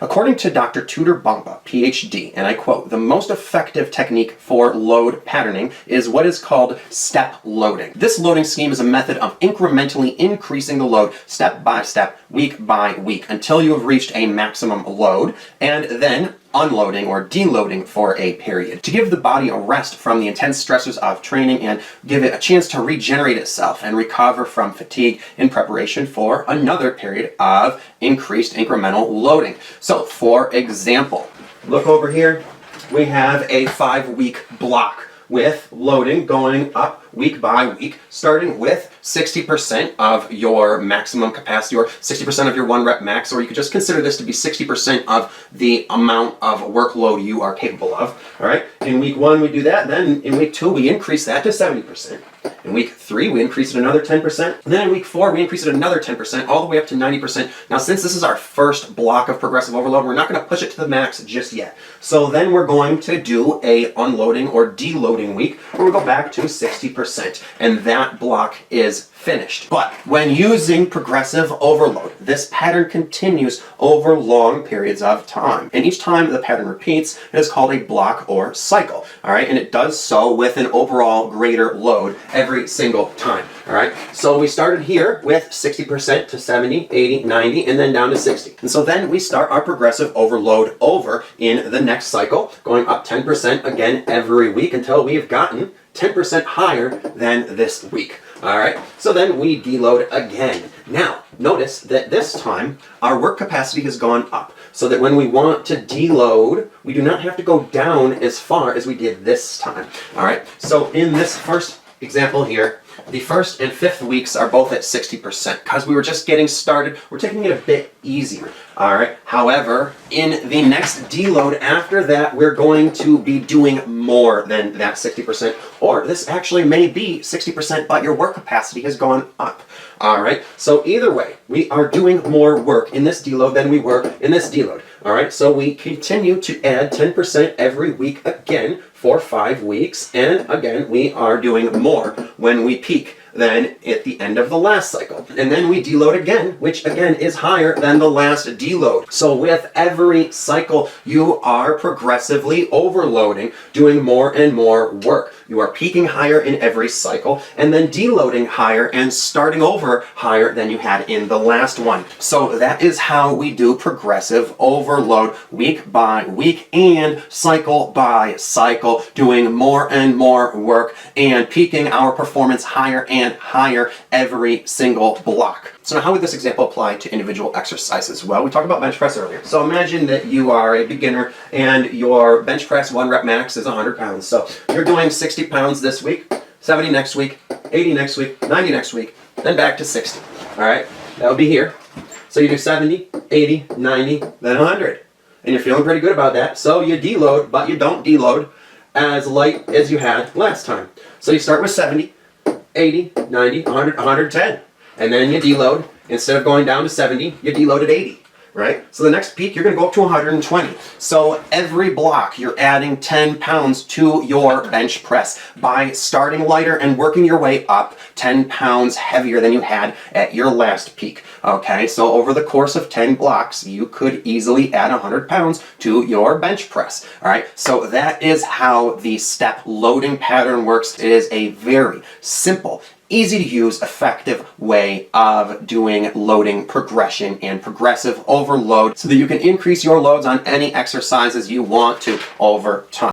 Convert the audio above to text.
According to Dr. Tudor Bumpa, PhD, and I quote, "The most effective technique for load patterning is what is called step loading. This loading scheme is a method of incrementally increasing the load step by step, week by week, until you have reached a maximum load, and then unloading or deloading for a period to give the body a rest from the intense stressors of training and give it a chance to regenerate itself and recover from fatigue in preparation for another period of increased incremental loading." So, for example, look over here. We have a 5-week block with loading going up week by week, starting with 60% of your maximum capacity, or 60% of your 1 rep max, or you could just consider this to be 60% of the amount of workload you are capable of. All right, in week 1 we do that, then in week 2 we increase that to 70%. In week 3 we increase it another 10%, and then in week 4 we increase it another 10%, all the way up to 90%. Now, since this is our first block of progressive overload, we're not going to push it to the max just yet. So then we're going to do a unloading or deloading week where we go back to 60%, and that block is finished. But when using progressive overload, this pattern continues over long periods of time. And each time the pattern repeats, it is called a block or cycle. All right, and it does so with an overall greater load every single time. All right, so we started here with 60% to 70, 80, 90, and then down to 60. And so then we start our progressive overload over in the next cycle, going up 10% again every week until we have gotten 10% higher than this week. All right, so then we deload again. Now, notice that this time our work capacity has gone up, so that when we want to deload, we do not have to go down as far as we did this time. All right, so in this first example here, the 1st and 5th weeks are both at 60% because we were just getting started. We're taking it a bit easier. All right. However, in the next deload after that, we're going to be doing more than that 60%, or this actually may be 60%, but your work capacity has gone up. All right. So either way, we are doing more work in this deload than we were in this deload. All right. So we continue to add 10% every week again for 5 weeks. And again, we are doing more when we peak than at the end of the last cycle. And then we deload again, which again is higher than the last deload. So with every cycle, you are progressively overloading, doing more and more work. You are peaking higher in every cycle and then deloading higher and starting over higher than you had in the last one. So that is how we do progressive overload week by week and cycle by cycle, doing more and more work and peaking our performance higher and higher every single block. So now how would this example apply to individual exercises? Well, we talked about bench press earlier. So imagine that you are a beginner and your bench press 1 rep max is 100 pounds. So you're doing 60 pounds this week, 70 next week, 80 next week, 90 next week, then back to 60. All right, that would be here. So you do 70, 80, 90, then 100. And you're feeling pretty good about that. So you deload, but you don't deload as light as you had last time. So you start with 70, 80, 90, 100, 110. And then you deload. Instead of going down to 70, you deload at 80, right? So the next peak, you're going to go up to 120. So every block, you're adding 10 pounds to your bench press by starting lighter and working your way up 10 pounds heavier than you had at your last peak. Okay, so over the course of 10 blocks, you could easily add 100 pounds to your bench press. All right, so that is how the step loading pattern works. It is a very simple, easy to use, effective way of doing loading progression and progressive overload so that you can increase your loads on any exercises you want to over time.